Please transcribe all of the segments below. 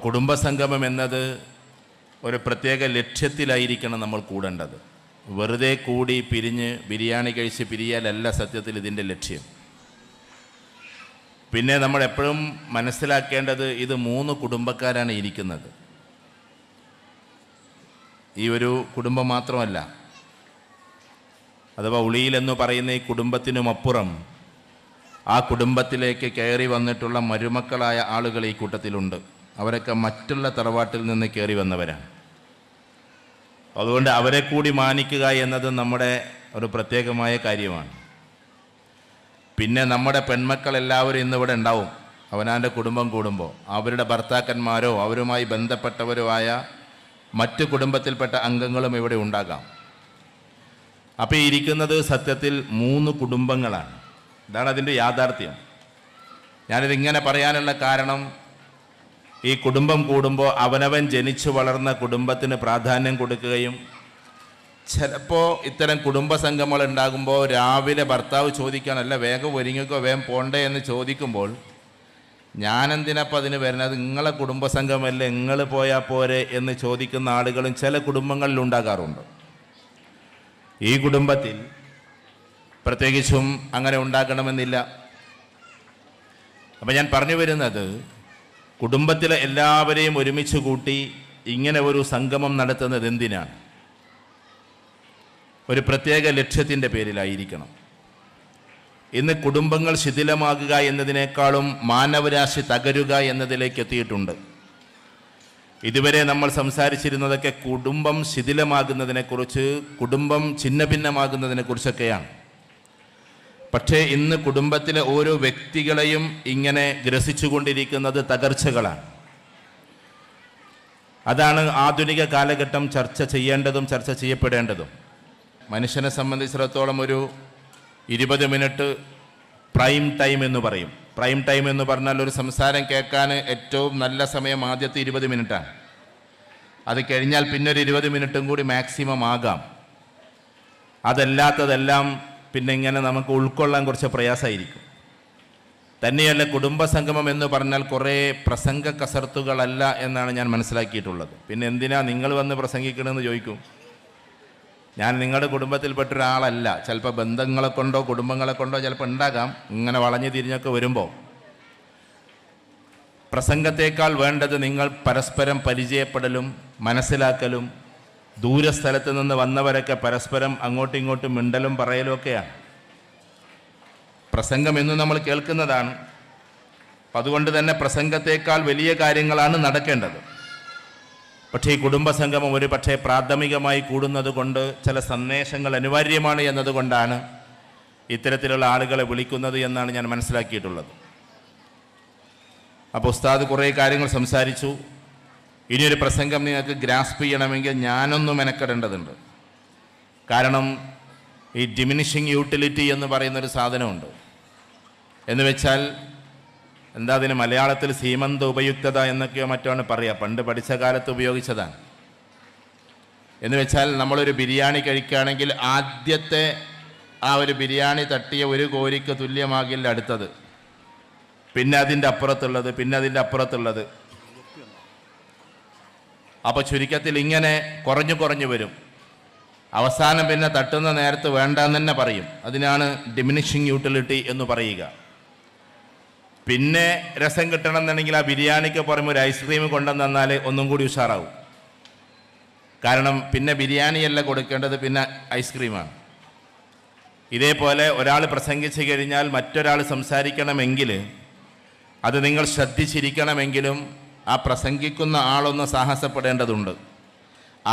കുടുംബസംഗമം എന്നത് ഒരു പ്രത്യേക ലക്ഷ്യത്തിലായിരിക്കണം നമ്മൾ കൂടേണ്ടത്. വെറുതെ കൂടി പിരിഞ്ഞ് ബിരിയാണി കഴിച്ച് പിരിയാലല്ല സത്യത്തിൽ ഇതിൻ്റെ ലക്ഷ്യം. പിന്നെ നമ്മൾ എപ്പോഴും മനസ്സിലാക്കേണ്ടത് ഇത് 3 കുടുംബക്കാരാണ് ഇരിക്കുന്നത്. ഈ ഒരു കുടുംബം മാത്രമല്ല, അഥവാ ഉളിയിലെന്ന് പറയുന്ന ഈ കുടുംബത്തിനുമപ്പുറം ആ കുടുംബത്തിലേക്ക് കയറി വന്നിട്ടുള്ള മരുമക്കളായ ആളുകൾ ഈ കൂട്ടത്തിലുണ്ട്. അവരൊക്കെ മറ്റുള്ള തറവാട്ടിൽ നിന്ന് കയറി വന്നവരാണ്. അതുകൊണ്ട് അവരെ കൂടി മാനിക്കുക എന്നത് നമ്മുടെ ഒരു പ്രത്യേകമായ കാര്യമാണ്. പിന്നെ നമ്മുടെ പെൺമക്കളെല്ലാവരും ഇന്നിവിടെ ഉണ്ടാവും. അവനാൻ്റെ കുടുംബം കൂടുമ്പോൾ അവരുടെ ഭർത്താക്കന്മാരോ അവരുമായി ബന്ധപ്പെട്ടവരോ ആയ മറ്റ് കുടുംബത്തിൽപ്പെട്ട അംഗങ്ങളും ഇവിടെ ഉണ്ടാകാം. അപ്പോൾ ഇരിക്കുന്നത് സത്യത്തിൽ 3 കുടുംബങ്ങളാണ്. ഇതാണ് അതിൻ്റെ യാഥാർത്ഥ്യം. ഞാനിതിങ്ങനെ പറയാനുള്ള കാരണം, ഈ കുടുംബം കൂടുമ്പോൾ അവനവൻ ജനിച്ചു വളർന്ന കുടുംബത്തിന് പ്രാധാന്യം കൊടുക്കുകയും ചിലപ്പോൾ ഇത്തരം കുടുംബസംഗമങ്ങൾ ഉണ്ടാകുമ്പോൾ രാവിലെ ഭർത്താവ് ചോദിക്കാനല്ല വേഗം ഒരുങ്ങിക്കോ വേഗം പോണ്ടേ എന്ന് ചോദിക്കുമ്പോൾ ഞാനെന്തിനപ്പോൾ അതിന് വരുന്നത്, നിങ്ങളെ കുടുംബസംഗമല്ലേ നിങ്ങൾ പോയാൽ പോരെ എന്ന് ചോദിക്കുന്ന ആളുകളും ചില കുടുംബങ്ങളിൽ ഉണ്ടാകാറുണ്ട്. ഈ കുടുംബത്തിൽ പ്രത്യേകിച്ചും അങ്ങനെ ഉണ്ടാകണമെന്നില്ല. അപ്പം ഞാൻ പറഞ്ഞു വരുന്നത്, കുടുംബത്തിലെ എല്ലാവരെയും ഒരുമിച്ച് കൂട്ടി ഇങ്ങനെ ഒരു സംഗമം നടത്തുന്നത് എന്തിനാണ്? ഒരു പ്രത്യേക ലക്ഷ്യത്തിൻ്റെ പേരിലായിരിക്കണം. ഇന്ന് കുടുംബങ്ങൾ ശിഥിലമാകുക എന്നതിനേക്കാളും മാനവരാശി തകരുക എന്നതിലേക്ക് എത്തിയിട്ടുണ്ട്. ഇതുവരെ നമ്മൾ സംസാരിച്ചിരുന്നതൊക്കെ കുടുംബം ശിഥിലമാകുന്നതിനെക്കുറിച്ച്, കുടുംബം ഛിന്നഭിന്നമാകുന്നതിനെക്കുറിച്ചൊക്കെയാണ്. പക്ഷേ ഇന്ന് കുടുംബത്തിലെ ഓരോ വ്യക്തികളെയും ഇങ്ങനെ ഗ്രസിച്ചുകൊണ്ടിരിക്കുന്നത് തകർച്ചകളാണ്. അതാണ് ആധുനിക കാലഘട്ടം ചർച്ച ചെയ്യേണ്ടതും ചർച്ച ചെയ്യപ്പെടേണ്ടതും. മനുഷ്യനെ സംബന്ധിച്ചിടത്തോളം ഒരു 20 മിനിറ്റ് പ്രൈം ടൈം എന്ന് പറയും. പ്രൈം ടൈം എന്ന് പറഞ്ഞാൽ ഒരു സംസാരം കേൾക്കാൻ ഏറ്റവും നല്ല സമയം ആദ്യത്തെ 20 മിനിറ്റാണ്. അത് കഴിഞ്ഞാൽ പിന്നെ ഒരു 20 മിനിറ്റും കൂടി മാക്സിമം ആകാം. അതല്ലാത്തതെല്ലാം പിന്നെ ഇങ്ങനെ നമുക്ക് ഉൾക്കൊള്ളാൻ കുറച്ച് പ്രയാസമായിരിക്കും. തന്നെയല്ല, കുടുംബസംഗമം എന്ന് പറഞ്ഞാൽ കുറേ പ്രസംഗ കസർത്തുകളല്ല എന്നാണ് ഞാൻ മനസ്സിലാക്കിയിട്ടുള്ളത്. പിന്നെ എന്തിനാ നിങ്ങൾ വന്ന് പ്രസംഗിക്കണമെന്ന് ചോദിക്കും. ഞാൻ നിങ്ങളുടെ കുടുംബത്തിൽപ്പെട്ടൊരാളല്ല. ചിലപ്പോൾ ബന്ധങ്ങളെ കൊണ്ടോ കുടുംബങ്ങളെ കൊണ്ടോ ചിലപ്പോൾ ഉണ്ടാകാം. ഇങ്ങനെ വളഞ്ഞു തിരിഞ്ഞൊക്കെ വരുമ്പോൾ പ്രസംഗത്തേക്കാൾ വേണ്ടത് നിങ്ങൾ പരസ്പരം പരിചയപ്പെടലും മനസ്സിലാക്കലും, ദൂരസ്ഥലത്ത് നിന്ന് വന്നവരൊക്കെ പരസ്പരം അങ്ങോട്ടും ഇങ്ങോട്ടും മിണ്ടലും പറയലും ഒക്കെയാണ്. പ്രസംഗം എന്നും നമ്മൾ കേൾക്കുന്നതാണ്. അതുകൊണ്ട് തന്നെ പ്രസംഗത്തേക്കാൾ വലിയ കാര്യങ്ങളാണ് നടക്കേണ്ടത്. പക്ഷേ ഈ കുടുംബസംഗമം ഒരു പക്ഷേ പ്രാഥമികമായി കൂടുന്നത് കൊണ്ട് ചില സന്ദേശങ്ങൾ അനിവാര്യമാണ് എന്നതുകൊണ്ടാണ് ഇത്തരത്തിലുള്ള ആളുകളെ വിളിക്കുന്നത് എന്നാണ് ഞാൻ മനസ്സിലാക്കിയിട്ടുള്ളത്. അപ്പോൾ ഉസ്താദ് കുറേ കാര്യങ്ങൾ സംസാരിച്ചു. ഇനിയൊരു പ്രസംഗം നിങ്ങൾക്ക് ഗ്രാസ്പ് ചെയ്യണമെങ്കിൽ ഞാനൊന്ന് മെനക്കെടേണ്ടതുണ്ട്. കാരണം ഈ ഡിമിനിഷിങ് യൂട്ടിലിറ്റി എന്ന് പറയുന്നൊരു സാധനമുണ്ട്. എന്ന് വെച്ചാൽ എന്താ അതിന് മലയാളത്തിൽ സീമന്ത ഉപയുക്തത എന്നൊക്കെയോ മറ്റാണ് പറയുക. പണ്ട് പഠിച്ച കാലത്ത് ഉപയോഗിച്ചതാണ്. എന്ന് വെച്ചാൽ നമ്മളൊരു ബിരിയാണി കഴിക്കുകയാണെങ്കിൽ ആദ്യത്തെ ആ ഒരു ബിരിയാണി തട്ടിയ ഒരു കോരിക്ക് തുല്യമാകില്ല അടുത്തത്, പിന്നെ അതിൻ്റെ അപ്പുറത്തുള്ളത്, പിന്നെ അതിൻ്റെ അപ്പുറത്തുള്ളത്. അപ്പോൾ ചുരുക്കത്തിൽ ഇങ്ങനെ കുറഞ്ഞു കുറഞ്ഞു വരും. അവസാനം പിന്നെ തട്ടുന്ന നേരത്ത് വേണ്ടെന്ന് തന്നെ പറയും. അതിനാണ് ഡിമിനിഷിങ് യൂട്ടിലിറ്റി എന്ന് പറയുക. പിന്നെ രസം കിട്ടണം എന്നുണ്ടെങ്കിൽ ആ ബിരിയാണിക്ക് പുറമെ ഒരു ഐസ്ക്രീം കൊണ്ടുവന്ന് തന്നാൽ ഒന്നും കൂടി ഉഷാറാവും. കാരണം പിന്നെ ബിരിയാണിയല്ല കൊടുക്കേണ്ടത്, പിന്നെ ഐസ്ക്രീമാണ്. ഇതേപോലെ ഒരാൾ പ്രസംഗിച്ചു കഴിഞ്ഞാൽ മറ്റൊരാൾ സംസാരിക്കണമെങ്കിൽ അത് നിങ്ങൾ ശ്രദ്ധിച്ചിരിക്കണമെങ്കിലും ആ പ്രസംഗിക്കുന്ന ആളൊന്ന് സാഹസപ്പെടേണ്ടതുണ്ട്.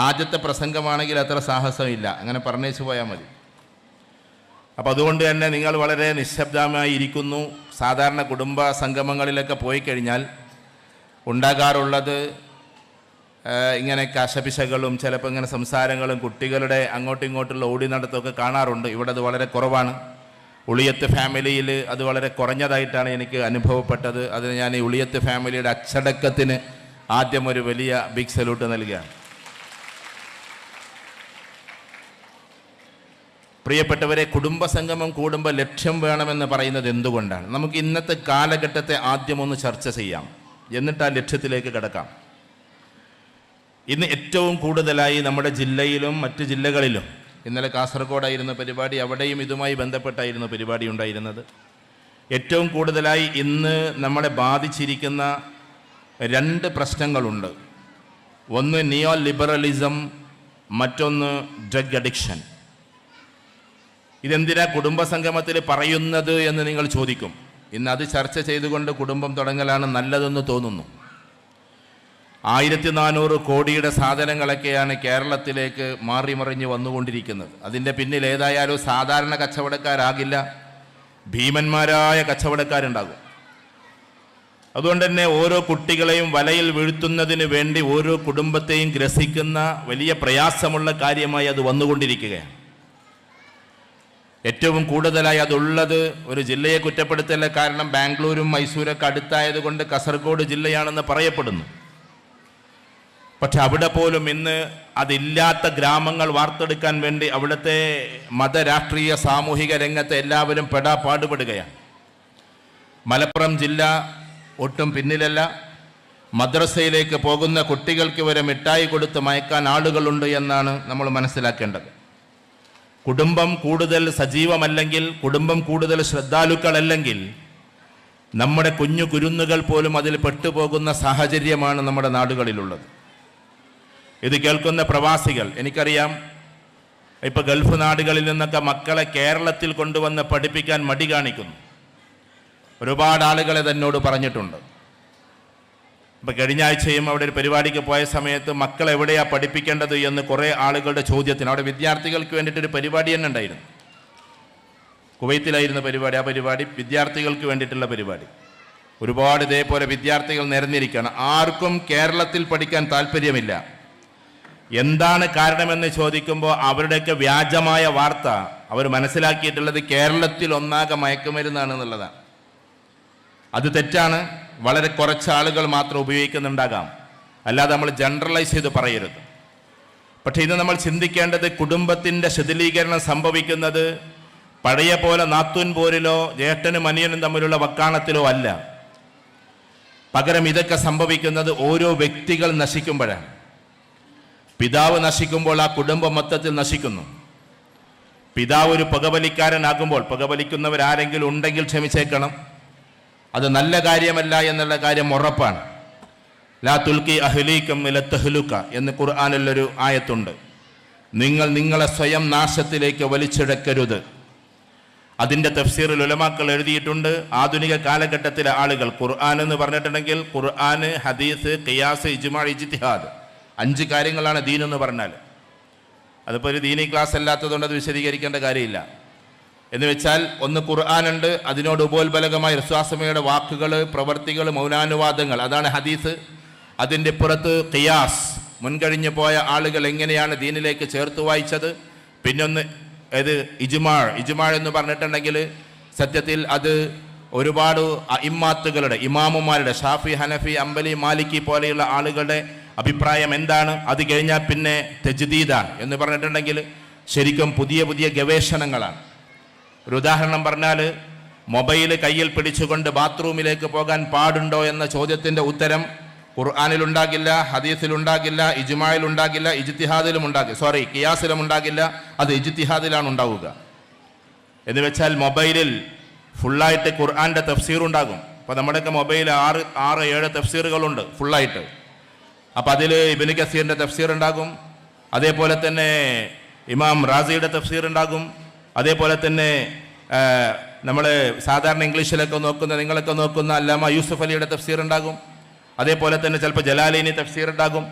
ആദ്യത്തെ പ്രസംഗമാണെങ്കിൽ അത്ര സാഹസമില്ല, അങ്ങനെ പറഞ്ഞേച്ചു പോയാൽ മതി. അപ്പോൾ അതുകൊണ്ട് തന്നെ നിങ്ങൾ വളരെ നിശബ്ദമായി ഇരിക്കുന്നു. സാധാരണ കുടുംബ സംഗമങ്ങളിലൊക്കെ പോയി കഴിഞ്ഞാൽ ഉണ്ടാകാറുള്ളത് ഇങ്ങനെ കശപിശകളും ചിലപ്പോൾ ഇങ്ങനെ സംസാരങ്ങളും കുട്ടികളുടെ അങ്ങോട്ടും ഇങ്ങോട്ടുള്ള ഓടി നടത്തമൊക്കെ കാണാറുണ്ട്. ഇവിടെ അത് വളരെ കുറവാണ്. ഉളിയത്ത് ഫാമിലിയിൽ അത് വളരെ കുറഞ്ഞതായിട്ടാണ് എനിക്ക് അനുഭവപ്പെട്ടത്. അതിന് ഞാൻ ഈ ഉളിയത്ത് ഫാമിലിയുടെ അച്ചടക്കത്തിന് ആദ്യം ഒരു വലിയ ബിഗ് സല്യൂട്ട് നൽകുകയാണ്. പ്രിയപ്പെട്ടവരെ, കുടുംബസംഗമം കൂടുമ്പോൾ ലക്ഷ്യം വേണമെന്ന് പറയുന്നത് എന്തുകൊണ്ടാണ്? നമുക്ക് ഇന്നത്തെ കാലഘട്ടത്തെ ആദ്യം ഒന്ന് ചർച്ച ചെയ്യാം, എന്നിട്ട് ആ ലക്ഷ്യത്തിലേക്ക് കിടക്കാം. ഇന്ന് ഏറ്റവും കൂടുതലായി നമ്മുടെ ജില്ലയിലും മറ്റ് ജില്ലകളിലും, ഇന്നലെ കാസർഗോഡായിരുന്ന പരിപാടി, അവിടെയും ഇതുമായി ബന്ധപ്പെട്ടായിരുന്നു പരിപാടി ഉണ്ടായിരുന്നത്. ഏറ്റവും കൂടുതലായി ഇന്ന് നമ്മളെ ബാധിച്ചിരിക്കുന്ന രണ്ട് പ്രശ്നങ്ങളുണ്ട്. ഒന്ന് നിയോ ലിബറലിസം, മറ്റൊന്ന് ഡ്രഗ് അഡിക്ഷൻ. ഇതെന്തിനാ കുടുംബസംഗമത്തിൽ പറയുന്നത് എന്ന് നിങ്ങൾ ചോദിക്കും. ഇന്ന് അത് ചർച്ച ചെയ്തുകൊണ്ട് കുടുംബം തുടങ്ങലാണ് നല്ലതെന്ന് തോന്നുന്നു. 1400 കോടിയുടെ സാധനങ്ങളൊക്കെയാണ് കേരളത്തിലേക്ക് മാറിമറിഞ്ഞ് വന്നുകൊണ്ടിരിക്കുന്നത്. അതിൻ്റെ പിന്നിൽ ഏതായാലും സാധാരണ കച്ചവടക്കാരാകില്ല, ഭീമന്മാരായ കച്ചവടക്കാരുണ്ടാകും. അതുകൊണ്ട് തന്നെ ഓരോ കുട്ടികളെയും വലയിൽ വീഴ്ത്തുന്നതിന് വേണ്ടി ഓരോ കുടുംബത്തെയും ഗ്രസിക്കുന്ന വലിയ പ്രയാസമുള്ള കാര്യമായി അത് വന്നുകൊണ്ടിരിക്കുകയാണ്. ഏറ്റവും കൂടുതലായി അതുള്ളത് ഒരു ജില്ലയെ കുറ്റപ്പെടുത്തല്ല, കാരണം ബാംഗ്ലൂരും മൈസൂരൊക്കെ അടുത്തായതുകൊണ്ട് കാസർഗോഡ് ജില്ലയാണെന്ന് പറയപ്പെടുന്നു. പക്ഷെ അവിടെ പോലും ഇന്ന് അതില്ലാത്ത ഗ്രാമങ്ങൾ വാർത്തെടുക്കാൻ വേണ്ടി അവിടുത്തെ മതരാഷ്ട്രീയ സാമൂഹിക രംഗത്തെ എല്ലാവരും പാടുപെടുകയാണ്. മലപ്പുറം ജില്ല ഒട്ടും പിന്നിലല്ല. മദ്രസയിലേക്ക് പോകുന്ന കുട്ടികൾക്ക് വരെ മിഠായി കൊടുത്ത് മയക്കാൻ ആളുകളുണ്ട് എന്നാണ് നമ്മൾ മനസ്സിലാക്കേണ്ടത്. കുടുംബം കൂടുതൽ സജീവമല്ലെങ്കിൽ, കുടുംബം കൂടുതൽ ശ്രദ്ധാലുക്കളല്ലെങ്കിൽ നമ്മുടെ കുഞ്ഞു കുരുന്നുകൾ പോലും അതിൽ പെട്ടുപോകുന്ന സാഹചര്യമാണ് നമ്മുടെ നാടുകളിലുള്ളത്. ഇത് കേൾക്കുന്ന പ്രവാസികൾ, എനിക്കറിയാം, ഇപ്പോൾ ഗൾഫ് നാടുകളിൽ നിന്നൊക്കെ മക്കളെ കേരളത്തിൽ കൊണ്ടുവന്ന് പഠിപ്പിക്കാൻ മടി കാണിക്കുന്നു. ഒരുപാട് ആളുകളെ തന്നോട് പറഞ്ഞിട്ടുണ്ട്. ഇപ്പം കഴിഞ്ഞ ആഴ്ചയും അവിടെ ഒരു പരിപാടിക്ക് പോയ സമയത്ത് മക്കൾ എവിടെയാണ് പഠിപ്പിക്കേണ്ടത് എന്ന് കുറേ ആളുകളുടെ ചോദ്യത്തിന് അവിടെ വിദ്യാർത്ഥികൾക്ക് വേണ്ടിയിട്ടൊരു പരിപാടി തന്നെ ഉണ്ടായിരുന്നു. കുവൈത്തിലായിരുന്ന പരിപാടി. ആ പരിപാടി വിദ്യാർത്ഥികൾക്ക് വേണ്ടിയിട്ടുള്ള പരിപാടി. ഒരുപാട് ഇതേപോലെ വിദ്യാർത്ഥികൾ നിരന്നിരിക്കുകയാണ്. ആർക്കും കേരളത്തിൽ പഠിക്കാൻ താല്പര്യമില്ല. എന്താണ് കാരണമെന്ന് ചോദിക്കുമ്പോൾ അവരുടെയൊക്കെ വ്യാജമായ വാർത്ത അവർ മനസ്സിലാക്കിയിട്ടുള്ളത് കേരളത്തിൽ ഒന്നാകെ മയക്കുമരുന്നാണെന്നുള്ളതാണ്. അത് തെറ്റാണ്. വളരെ കുറച്ച് ആളുകൾ മാത്രം ഉപയോഗിക്കുന്നുണ്ടാകാം, അല്ലാതെ നമ്മൾ ജനറലൈസ് ചെയ്ത് പറയരുത്. പക്ഷേ ഇന്ന് നമ്മൾ ചിന്തിക്കേണ്ടത് കുടുംബത്തിൻ്റെ ശിഥിലീകരണം സംഭവിക്കുന്നത് പഴയ പോലെ നാത്തൂൻ പോരിലോ ജ്യേഷ്ഠനും അനിയനും തമ്മിലുള്ള വക്കാണത്തിലോ അല്ല. പകരം ഇതൊക്കെ സംഭവിക്കുന്നത് ഓരോ വ്യക്തികൾ നശിക്കുമ്പോഴാണ്. പിതാവ് നശിക്കുമ്പോൾ ആ കുടുംബം മൊത്തത്തിൽ നശിക്കുന്നു. പിതാവ് ഒരു പുകവലിക്കാരനാകുമ്പോൾ, പുകവലിക്കുന്നവരാരെങ്കിലും ഉണ്ടെങ്കിൽ ക്ഷമിച്ചേക്കണം, അത് നല്ല കാര്യമല്ല എന്നുള്ള കാര്യം ഉറപ്പാണ്. ലാ തുൽക്കി അഹ്ലീക്കും ഇല തഹ്ലുക എന്ന് ഖുർആനിലൊരു ആയത്തുണ്ട്. നിങ്ങൾ നിങ്ങളെ സ്വയം നാശത്തിലേക്ക് വലിച്ചിഴക്കരുത്. അതിൻ്റെ തഫ്സീറിൽ ഉലമാക്കൾ എഴുതിയിട്ടുണ്ട്. ആധുനിക കാലഘട്ടത്തിലെ ആളുകൾ ഖുർആൻ എന്ന് പറഞ്ഞിട്ടുണ്ടെങ്കിൽ ഖുർആൻ, ഹദീസ്, ഖിയാസ്, ഇജ്മാ, ഇജ്തിഹാദ്, 5 കാര്യങ്ങളാണ് ദീൻ എന്ന് പറഞ്ഞാൽ. അതിപ്പോൾ ഒരു ദീനി ക്ലാസ് അല്ലാത്തതുകൊണ്ട് അത് വിശദീകരിക്കേണ്ട കാര്യമില്ല. എന്ന് വെച്ചാൽ ഒന്ന് ഖുർആനുണ്ട്, അതിനോട് ഉപോത്ബലകമായ വിശ്വാസമയുടെ വാക്കുകൾ, പ്രവർത്തികൾ, മൗനാനുവാദങ്ങൾ, അതാണ് ഹദീസ്. അതിൻ്റെ പുറത്ത് ഖിയാസ്, മുൻകഴിഞ്ഞു പോയ ആളുകൾ എങ്ങനെയാണ് ദീനിലേക്ക് ചേർത്ത് വായിച്ചത്. പിന്നൊന്ന് ഇത് ഇജ്മാ എന്ന് പറഞ്ഞിട്ടുണ്ടെങ്കിൽ സത്യത്തിൽ അത് ഒരുപാട് ഇമ്മാത്തുകളുടെ, ഇമാമുമാരുടെ, ഷാഫി, ഹനഫി, അംബലി, മാലിക്കി പോലെയുള്ള ആളുകളുടെ അഭിപ്രായം എന്താണ്. അത് കഴിഞ്ഞാൽ പിന്നെ തജ്ദീദാണ് എന്ന് പറഞ്ഞിട്ടുണ്ടെങ്കിൽ ശരിക്കും പുതിയ പുതിയ ഗവേഷണങ്ങളാണ്. ഒരു ഉദാഹരണം പറഞ്ഞാൽ, മൊബൈൽ കയ്യിൽ പിടിച്ചുകൊണ്ട് ബാത്റൂമിലേക്ക് പോകാൻ പാടുണ്ടോ എന്ന ചോദ്യത്തിൻ്റെ ഉത്തരം ഖുർആനിലുണ്ടാകില്ല, ഹദീസിലുണ്ടാകില്ല, ഇജ്മായിലുണ്ടാകില്ല, ഇജ്തിഹാദിലും ഉണ്ടാകില്ല, ഖിയാസിലും ഉണ്ടാകില്ല, അത് ഇജ്തിഹാദിലാണ് ഉണ്ടാവുക. എന്ന് വെച്ചാൽ മൊബൈലിൽ ഫുള്ളായിട്ട് ഖുർആൻ്റെ തഫ്സീർ ഉണ്ടാകും. അപ്പോൾ നമ്മുടെയൊക്കെ മൊബൈൽ 6-7 തഫ്സീറുകളുണ്ട് ഫുള്ളായിട്ട്. അപ്പോൾ അതിൽ ഇബ്നു കസീറിൻ്റെ തഫ്സീർ ഉണ്ടാകും, അതേപോലെ തന്നെ ഇമാം റാസിയുടെ തഫ്സീർ ഉണ്ടാകും, അതേപോലെ തന്നെ നമ്മൾ സാധാരണ ഇംഗ്ലീഷിലൊക്കെ നോക്കുന്ന, നിങ്ങളൊക്കെ നോക്കുന്ന അല്ലാമ യൂസുഫ് അലിയുടെ തഫ്സീർ ഉണ്ടാകും, അതേപോലെ തന്നെ ചിലപ്പോൾ ജലാലൈനി തഫ്സീർ ഉണ്ടാകും.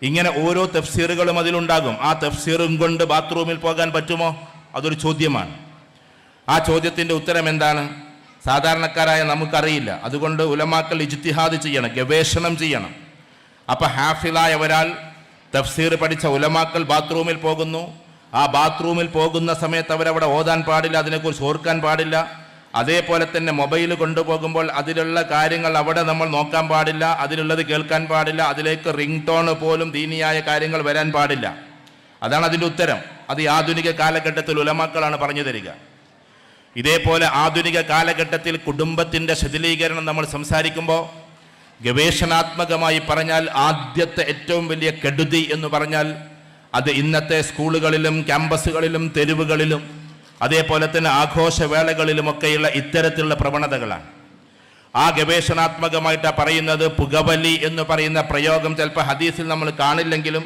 ഇങ്ങനെ ഓരോ തഫ്സീറുകളും അതിലുണ്ടാകും. ആ തഫ്സീറും കൊണ്ട് ബാത്റൂമിൽ പോകാൻ പറ്റുമോ? അതൊരു ചോദ്യമാണ്. ആ ചോദ്യത്തിൻ്റെ ഉത്തരം എന്താണ്? സാധാരണക്കാരായ നമുക്കറിയില്ല. അതുകൊണ്ട് ഉലമാക്കൾ ഇജ്തിഹാദ് ചെയ്യണം, ഗവേഷണം ചെയ്യണം. അപ്പം ഹാഫിളായ ഒരാൾ, തഫ്സീർ പഠിച്ച ഉലമാക്കൾ ബാത്റൂമിൽ പോകുന്നു. ആ ബാത്റൂമിൽ പോകുന്ന സമയത്ത് അവരവിടെ ഓതാൻ പാടില്ല, അതിനെക്കുറിച്ച് ഓർക്കാൻ പാടില്ല. അതേപോലെ തന്നെ മൊബൈൽ കൊണ്ടുപോകുമ്പോൾ അതിലുള്ള കാര്യങ്ങൾ അവിടെ നമ്മൾ നോക്കാൻ പാടില്ല, അതിലുള്ളത് കേൾക്കാൻ പാടില്ല, അതിലേക്ക് റിംഗ് ടോൺ പോലും ദീനിയായ കാര്യങ്ങൾ വരാൻ പാടില്ല. അതാണ് അതിൻ്റെ ഉത്തരം. അത് ഈ ആധുനിക കാലഘട്ടത്തിൽ ഉലമാക്കളാണ് പറഞ്ഞു തരിക. ഇതേപോലെ ആധുനിക കാലഘട്ടത്തിൽ കുടുംബത്തിൻ്റെ ശിഥിലീകരണം നമ്മൾ സംസാരിക്കുമ്പോൾ ഗവേഷണാത്മകമായി പറഞ്ഞാൽ ആദ്യത്തെ ഏറ്റവും വലിയ കെടുതി എന്ന് പറഞ്ഞാൽ അത് ഇന്നത്തെ സ്കൂളുകളിലും ക്യാമ്പസുകളിലും തെരുവുകളിലും അതേപോലെ തന്നെ ആഘോഷവേളകളിലുമൊക്കെയുള്ള ഇത്തരത്തിലുള്ള പ്രവണതകളാണ്. ആ ഗവേഷണാത്മകമായിട്ടാണ് പറയുന്നത്. പുകവലി എന്ന് പറയുന്ന പ്രയോഗം ചിലപ്പോൾ ഹദീസിൽ നമ്മൾ കാണില്ലെങ്കിലും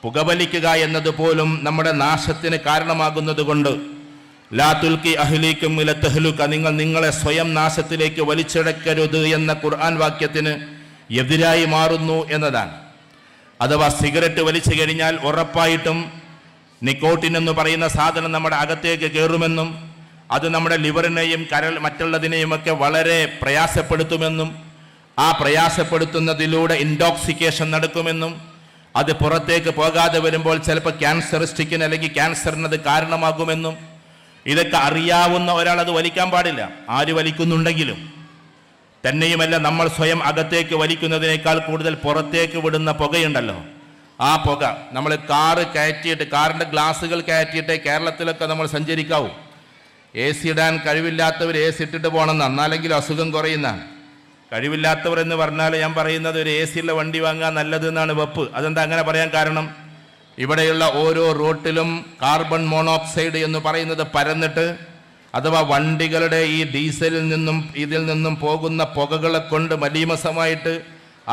പുകവലിക്കുക എന്നതുപോലും നമ്മുടെ നാശത്തിന് കാരണമാകുന്നത് കൊണ്ട് ലാ തുൽക്കി അഹ്ലീക്കും ഇല തഹ്ലുക, നിങ്ങൾ നിങ്ങളെ സ്വയം നാശത്തിലേക്ക് വലിച്ചിഴക്കരുത് എന്ന ഖുർആൻ വാക്യത്തിന് എതിരായി മാറുന്നു എന്നതാണ്. അഥവാ സിഗരറ്റ് വലിച്ചു കഴിഞ്ഞാൽ ഉറപ്പായിട്ടും നിക്കോട്ടിൻ എന്ന് പറയുന്ന സാധനം നമ്മുടെ അകത്തേക്ക് കയറുമെന്നും അത് നമ്മുടെ ലിവറിനെയും മറ്റുള്ളതിനെയുമൊക്കെ വളരെ പ്രയാസപ്പെടുത്തുമെന്നും ആ പ്രയാസപ്പെടുത്തുന്നതിലൂടെ ഇൻടോക്സിക്കേഷൻ നടക്കുമെന്നും അത് പുറത്തേക്ക് പോകാതെ വരുമ്പോൾ ചിലപ്പോൾ ക്യാൻസറിസ്റ്റിക്കിന് അല്ലെങ്കിൽ ക്യാൻസറിനത് കാരണമാകുമെന്നും ഇതൊക്കെ അറിയാവുന്ന ഒരാൾ അത് വലിക്കാൻ പാടില്ല, ആര് വലിക്കുന്നുണ്ടെങ്കിലും. തന്നെയുമല്ല, നമ്മൾ സ്വയം അകത്തേക്ക് വലിക്കുന്നതിനേക്കാൾ കൂടുതൽ പുറത്തേക്ക് വിടുന്ന പുകയുണ്ടല്ലോ, ആ പുക നമ്മൾ കാറ് കയറ്റിയിട്ട് കാറിൻ്റെ ഗ്ലാസുകൾ കയറ്റിയിട്ട് കേരളത്തിലൊക്കെ നമ്മൾ സഞ്ചരിക്കാവൂ. എ സി ഇടാൻ കഴിവില്ലാത്തവർ എ സി ഇട്ടിട്ട് പോകണമെന്ന്, എന്നാലെങ്കിലും അസുഖം കുറയുന്നതാണ്. കഴിവില്ലാത്തവർ എന്ന് പറഞ്ഞാൽ ഞാൻ പറയുന്നത് ഒരു എ സിയുള്ള വണ്ടി വാങ്ങാൻ നല്ലത് എന്നാണ് വെപ്പ്. അതെന്താ അങ്ങനെ പറയാൻ കാരണം? ഇവിടെയുള്ള ഓരോ റോട്ടിലും കാർബൺ മോണോക്സൈഡ് എന്ന് പറയുന്നത് പരന്നിട്ട്, അഥവാ വണ്ടികളുടെ ഈ ഡീസലിൽ നിന്നും ഇതിൽ നിന്നും പോകുന്ന പുകകളെ കൊണ്ട് മലീമസമായിട്ട്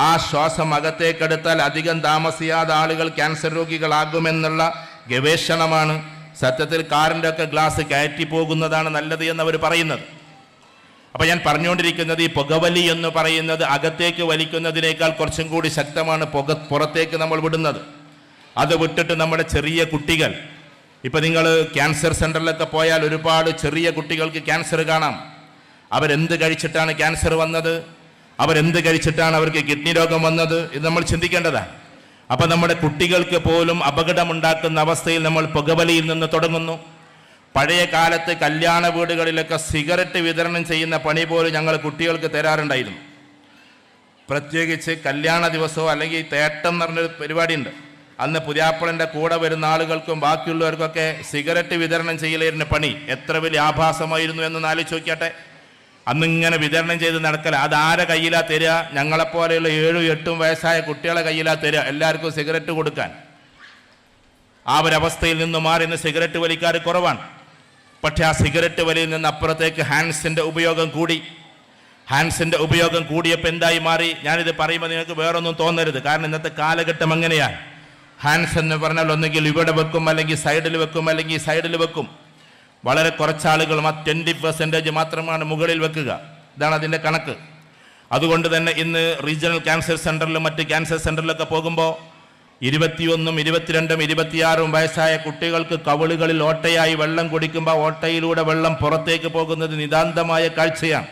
ആ ശ്വാസം അകത്തേക്കെടുത്താൽ അധികം താമസിയാതെ ആളുകൾ ക്യാൻസർ രോഗികളാകുമെന്നുള്ള ഗവേഷണമാണ്. സത്യത്തിൽ കാറിൻ്റെ ഒക്കെ ഗ്ലാസ് കയറ്റി പോകുന്നതാണ് നല്ലത് എന്നവർ പറയുന്നത്. അപ്പം ഞാൻ പറഞ്ഞുകൊണ്ടിരിക്കുന്നത് ഈ പുകവലി എന്ന് പറയുന്നത് അകത്തേക്ക് വലിക്കുന്നതിനേക്കാൾ കുറച്ചും കൂടി ശക്തമാണ് പുറത്തേക്ക് നമ്മൾ വിടുന്നത്. അത് വിട്ടിട്ട് നമ്മുടെ ചെറിയ കുട്ടികൾ, ഇപ്പം നിങ്ങൾ ക്യാൻസർ സെൻ്ററിലൊക്കെ പോയാൽ ഒരുപാട് ചെറിയ കുട്ടികൾക്ക് ക്യാൻസർ കാണാം. അവരെന്ത് കഴിച്ചിട്ടാണ് ക്യാൻസർ വന്നത്, അവരെന്ത് കഴിച്ചിട്ടാണ് അവർക്ക് കിഡ്നി രോഗം വന്നത്, ഇത് നമ്മൾ ചിന്തിക്കേണ്ടതാണ്. അപ്പം നമ്മുടെ കുട്ടികൾക്ക് പോലും അപകടമുണ്ടാക്കുന്ന അവസ്ഥയിൽ നമ്മൾ പുകവലിയിൽ നിന്ന് തുടങ്ങുന്നു. പഴയ കാലത്ത് കല്യാണ വീടുകളിലൊക്കെ സിഗരറ്റ് വിതരണം ചെയ്യുന്ന പണി പോലും ഞങ്ങൾ കുട്ടികൾക്ക് തരാറുണ്ടായിരുന്നു. പ്രത്യേകിച്ച് കല്യാണ ദിവസമോ അല്ലെങ്കിൽ തേട്ടം എന്ന് പറഞ്ഞൊരു പരിപാടിയുണ്ട്. അന്ന് പുതിയാപ്പളൻ്റെ കൂടെ വരുന്ന ആളുകൾക്കും ബാക്കിയുള്ളവർക്കൊക്കെ സിഗരറ്റ് വിതരണം ചെയ്യലായിരുന്നു പണി. എത്ര വലിയ ആഭാസമായിരുന്നു എന്നൊന്ന് ആലോചിച്ച് നോക്കിയാട്ടെ. അന്നിങ്ങനെ വിതരണം ചെയ്ത് നടക്കല. അതാരെ കയ്യിലാ തരിക? ഞങ്ങളെപ്പോലെയുള്ള 7-8 വയസ്സായ കുട്ടികളെ കയ്യിലാ തരിക എല്ലാവർക്കും സിഗരറ്റ് കൊടുക്കാൻ. ആ ഒരവസ്ഥയിൽ നിന്ന് മാറി ഇന്ന് സിഗരറ്റ് വലിക്കാർ കുറവാണ്. പക്ഷേ ആ സിഗരറ്റ് വലിയിൽ നിന്ന് അപ്പുറത്തേക്ക് ഹാൻഡ്സിൻ്റെ ഉപയോഗം കൂടി. ഹാൻഡ്സിൻ്റെ ഉപയോഗം കൂടിയപ്പോൾ എന്തായി മാറി? ഞാനിത് പറയുമ്പോൾ നിങ്ങൾക്ക് വേറൊന്നും തോന്നരുത്, കാരണം ഇന്നത്തെ കാലഘട്ടം അങ്ങനെയാണ്. ഹാൻഡ്സ് എന്ന് പറഞ്ഞാൽ ഒന്നുകിൽ ഇവിടെ വെക്കും, അല്ലെങ്കിൽ സൈഡിൽ വെക്കും, അല്ലെങ്കിൽ സൈഡിൽ വെക്കും. വളരെ കുറച്ചാളുകൾ 20% മാത്രമാണ് മുകളിൽ വെക്കുക. ഇതാണ് അതിൻ്റെ കണക്ക്. അതുകൊണ്ട് തന്നെ ഇന്ന് റീജിയണൽ ക്യാൻസർ സെൻ്ററിലും മറ്റ് ക്യാൻസർ സെൻ്ററിലൊക്കെ പോകുമ്പോൾ 21, 22, 26 വയസ്സായ കുട്ടികൾക്ക് കവിളുകളിൽ ഓട്ടയായി വെള്ളം കുടിക്കുമ്പോൾ ഓട്ടയിലൂടെ വെള്ളം പുറത്തേക്ക് പോകുന്നത് നിതാന്തമായ കാഴ്ചയാണ്.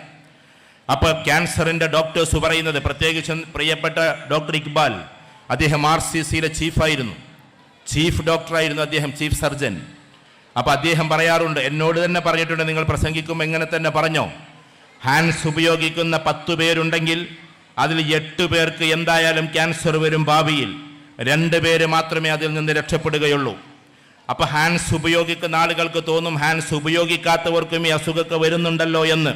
അപ്പോൾ ക്യാൻസറിൻ്റെ ഡോക്ടേഴ്സ് പറയുന്നത്, പ്രത്യേകിച്ചും പ്രിയപ്പെട്ട ഡോക്ടർ ഇക്ബാൽ, അദ്ദേഹം RCCയിലെ ചീഫ് ഡോക്ടറായിരുന്നു അദ്ദേഹം, ചീഫ് സർജൻ. അപ്പോൾ അദ്ദേഹം പറയാറുണ്ട്, എന്നോട് തന്നെ പറഞ്ഞിട്ടുണ്ട്, നിങ്ങൾ പ്രസംഗിക്കുമ്പോൾ എങ്ങനെ തന്നെ പറഞ്ഞോ, ഹാൻഡ്സ് ഉപയോഗിക്കുന്ന 10 പേരുണ്ടെങ്കിൽ അതിൽ 8 പേർക്ക് എന്തായാലും ക്യാൻസർ വരും ഭാവിയിൽ, 2 പേര് മാത്രമേ അതിൽ നിന്ന് രക്ഷപ്പെടുകയുള്ളൂ. അപ്പോൾ ഹാൻഡ്സ് ഉപയോഗിക്കുന്ന ആളുകൾക്ക് തോന്നും ഹാൻഡ്സ് ഉപയോഗിക്കാത്തവർക്കും ഈ അസുഖമൊക്കെ വരുന്നുണ്ടല്ലോ എന്ന്.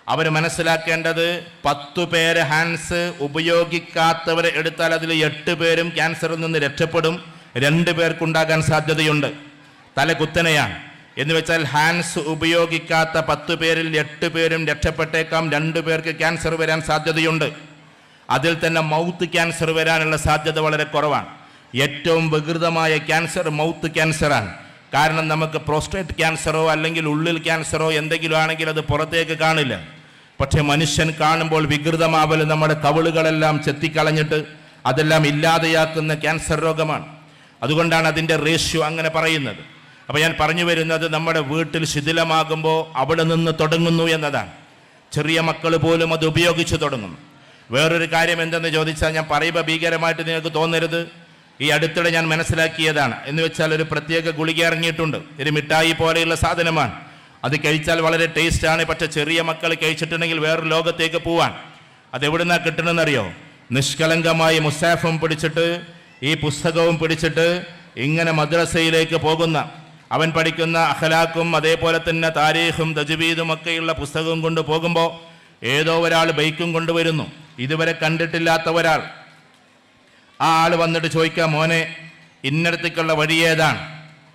അവർ മനസ്സിലാക്കേണ്ടത് 10 പേര് ഹാൻഡ്സ് ഉപയോഗിക്കാത്തവരെ എടുത്താൽ അതിൽ 8 പേരും ക്യാൻസറിൽ നിന്ന് രക്ഷപ്പെടും, 2 പേർക്കുണ്ടാകാൻ സാധ്യതയുണ്ട്. തലകുത്തനെയാണ്. എന്ന് വെച്ചാൽ ഹാൻഡ്സ് ഉപയോഗിക്കാത്ത 10 പേരിൽ 8 പേരും രക്ഷപ്പെട്ടേക്കാം, 2 പേർക്ക് ക്യാൻസർ വരാൻ സാധ്യതയുണ്ട്. അതിൽ തന്നെ മൗത്ത് ക്യാൻസർ വരാനുള്ള സാധ്യത വളരെ കുറവാണ്. ഏറ്റവും വികൃതമായ ക്യാൻസർ മൗത്ത് ക്യാൻസറാണ്. കാരണം നമുക്ക് പ്രോസ്റ്റേറ്റ് ക്യാൻസറോ അല്ലെങ്കിൽ ഉള്ളിൽ ക്യാൻസറോ എന്തെങ്കിലും ആണെങ്കിൽ അത് പുറത്തേക്ക് കാണില്ല. പക്ഷെ മനുഷ്യൻ കാണുമ്പോൾ വികൃതമാവൽ നമ്മുടെ കവിളുകളെല്ലാം ചെത്തിക്കളഞ്ഞിട്ട് അതെല്ലാം ഇല്ലാതെയാക്കുന്ന ക്യാൻസർ രോഗമാണ്. അതുകൊണ്ടാണ് അതിൻ്റെ റേഷ്യോ അങ്ങനെ പറയുന്നത്. അപ്പോൾ ഞാൻ പറഞ്ഞു വരുന്നത്, നമ്മുടെ വീട്ടിൽ ശിഥിലമാകുമ്പോൾ അവിടെ നിന്ന് തുടങ്ങുന്നു എന്നതാണ്. ചെറിയ മക്കൾ പോലും അത് ഉപയോഗിച്ച് തുടങ്ങുന്നു. വേറൊരു കാര്യം എന്തെന്ന് ചോദിച്ചാൽ, ഞാൻ പറയുമ്പോൾ ഭീകരമായിട്ട് നിങ്ങൾക്ക് തോന്നരുത്, ഈ അടുത്തിടെ ഞാൻ മനസ്സിലാക്കിയതാണ്. എന്ന് വെച്ചാൽ ഒരു പ്രത്യേക ഗുളിക ഇറങ്ങിയിട്ടുണ്ട്. ഒരു മിഠായി പോലെയുള്ള സാധനമാണ്. അത് കഴിച്ചാൽ വളരെ ടേസ്റ്റാണ്. പക്ഷേ ചെറിയ മക്കൾ കഴിച്ചിട്ടുണ്ടെങ്കിൽ വേറൊരു ലോകത്തേക്ക് പോവാൻ. അതെവിടുന്നാ കിട്ടണമെന്നറിയോ? നിഷ്കളങ്കമായി മുസാഫും പിടിച്ചിട്ട് ഈ പുസ്തകവും പിടിച്ചിട്ട് ഇങ്ങനെ മദ്രസയിലേക്ക് പോകുന്ന, അവൻ പഠിക്കുന്ന അഖലാഖും അതേപോലെ തന്നെ താരീഖും തജ്വീദും ഒക്കെയുള്ള പുസ്തകവും കൊണ്ട് പോകുമ്പോൾ ഏതോ ഒരാൾ ബൈക്കും കൊണ്ടുവരുന്നു. ഇതുവരെ കണ്ടിട്ടില്ലാത്ത ഒരാൾ. ആ ആൾ വന്നിട്ട് ചോദിക്കാം, മോനെ ഇന്നടത്തേക്കുള്ള വഴി ഏതാണ്?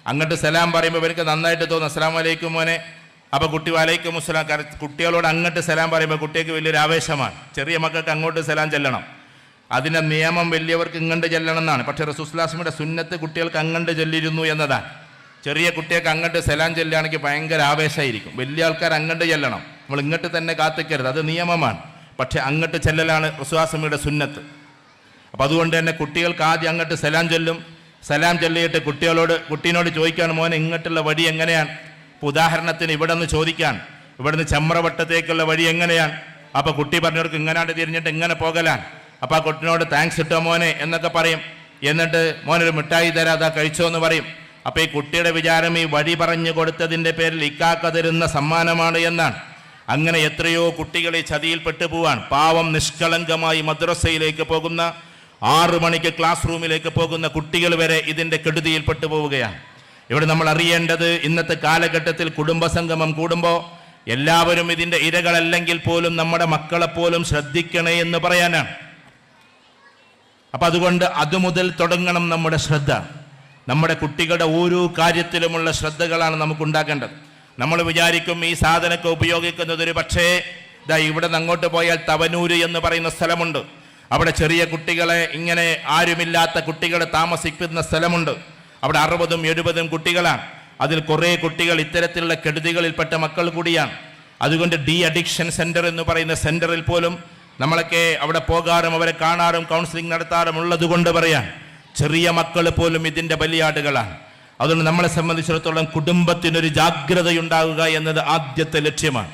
അങ്ങോട്ട് സലാം പറയുമ്പോൾ ഇവർക്ക് നന്നായിട്ട് തോന്നും, അസ്സലാമു അലൈക്കും മോനെ. അപ്പോൾ കുട്ടി വലൈക്കും അസ്സലാം. കുട്ടികളോട് അങ്ങോട്ട് സലാം പറയുമ്പോൾ കുട്ടിക്ക് വലിയൊരു ആവേശമാണ്. ചെറിയ മക്കൾക്ക് അങ്ങോട്ട് സലാം ചെല്ലണം. അതിൻ്റെ നിയമം വലിയവർക്ക് ഇങ്ങോട്ട് ചെല്ലണം എന്നാണ്. പക്ഷേ റസൂലുള്ളാഹി സ്വല്ലല്ലാഹു അലൈഹി വസല്ലമയുടെ സുന്നത്ത് കുട്ടികൾക്ക് അങ്ങോട്ട് ചൊല്ലിയിരുന്നു എന്നതാണ്. ചെറിയ കുട്ടികൾക്ക് അങ്ങോട്ട് സലാം ചെല്ലുകയാണെങ്കിൽ ഭയങ്കര ആവേശമായിരിക്കും. വലിയ ആൾക്കാർ അങ്ങോട്ട് ചെല്ലണം, നമ്മൾ ഇങ്ങോട്ട് തന്നെ കാത്തിക്കരുത്, അത് നിയമമാണ്. പക്ഷെ അങ്ങോട്ട് ചെല്ലലാണ് റസൂലുള്ളാഹി സ്വല്ലല്ലാഹു അലൈഹി വസല്ലമയുടെ സുന്നത്ത്. അപ്പം അതുകൊണ്ട് തന്നെ കുട്ടികൾക്ക് ആദ്യം അങ്ങോട്ട് സലാം ചൊല്ലും. സലാം ചൊല്ലിയിട്ട് കുട്ടീനോട് ചോദിക്കുകയാണ്, മോനെ ഇങ്ങോട്ടുള്ള വഴി എങ്ങനെയാണ്? ഉദാഹരണത്തിന് ഇവിടെ നിന്ന് ചോദിക്കാൻ, ഇവിടുന്ന് ചമ്രവട്ടത്തേക്കുള്ള വഴി എങ്ങനെയാണ്? അപ്പോൾ കുട്ടി പറഞ്ഞവർക്ക് ഇങ്ങനാണ്ട് തിരിഞ്ഞിട്ട് ഇങ്ങനെ പോകലാൻ. അപ്പോൾ ആ കുട്ടിനോട് താങ്ക്സ് ഇട്ടോ മോനെ എന്നൊക്കെ പറയും. എന്നിട്ട് മോനൊരു മിഠായി തരാം, അതാ കഴിച്ചോ എന്ന് പറയും. അപ്പോൾ ഈ കുട്ടിയുടെ വിചാരം ഈ വഴി പറഞ്ഞു കൊടുത്തതിൻ്റെ പേരിൽ ഇക്കാക്ക തരുന്ന സമ്മാനമാണ് എന്നാണ്. അങ്ങനെ എത്രയോ കുട്ടികൾ ഈ ചതിയിൽപ്പെട്ടു പോവാൻ. പാവം നിഷ്കളങ്കമായി മദ്രസയിലേക്ക് പോകുന്ന, 6 മണിക്ക് ക്ലാസ് റൂമിലേക്ക് പോകുന്ന കുട്ടികൾ വരെ ഇതിൻ്റെ കെടുതിയിൽപ്പെട്ടു പോവുകയാണ്. ഇവിടെ നമ്മൾ അറിയേണ്ടത്, ഇന്നത്തെ കാലഘട്ടത്തിൽ കുടുംബസംഗമം കൂടുമ്പോൾ എല്ലാവരും ഇതിൻ്റെ ഇരകളല്ലെങ്കിൽ പോലും നമ്മുടെ മക്കളെപ്പോലും ശ്രദ്ധിക്കണേ എന്ന് പറയാനാണ്. അപ്പം അതുകൊണ്ട് അതുമുതൽ തുടങ്ങണം നമ്മുടെ ശ്രദ്ധ. നമ്മുടെ കുട്ടികളുടെ ഓരോ കാര്യത്തിലുമുള്ള ശ്രദ്ധകളാണ് നമുക്കുണ്ടാക്കേണ്ടത്. നമ്മൾ വിചാരിക്കും ഈ സാധനമൊക്കെ ഉപയോഗിക്കുന്നത് ഒരു പക്ഷേ ഇവിടെ നിന്ന് അങ്ങോട്ട് പോയാൽ തവനൂര് എന്ന് പറയുന്ന സ്ഥലമുണ്ട്, അവിടെ ചെറിയ കുട്ടികളെ, ഇങ്ങനെ ആരുമില്ലാത്ത കുട്ടികളെ താമസിക്കുന്ന സ്ഥലമുണ്ട്. അവിടെ 60ഉം 70ഉം കുട്ടികളാണ്. അതിൽ കുറേ കുട്ടികൾ ഇത്തരത്തിലുള്ള കെടുതികളിൽപ്പെട്ട മക്കൾ കൂടിയാണ്. അതുകൊണ്ട് ഡി അഡിക്ഷൻ സെൻറ്റർ എന്ന് പറയുന്ന സെൻറ്ററിൽ പോലും നമ്മളൊക്കെ അവിടെ പോകാറും അവരെ കാണാറും കൗൺസിലിംഗ് നടത്താറും ഉള്ളത് കൊണ്ട് പറയാൻ, ചെറിയ മക്കൾ പോലും ഇതിൻ്റെ ബലിയാടുകളാണ്. അതുകൊണ്ട് നമ്മളെ സംബന്ധിച്ചിടത്തോളം കുടുംബത്തിനൊരു ജാഗ്രതയുണ്ടാവുക എന്നത് ആദ്യത്തെ ലക്ഷ്യമാണ്.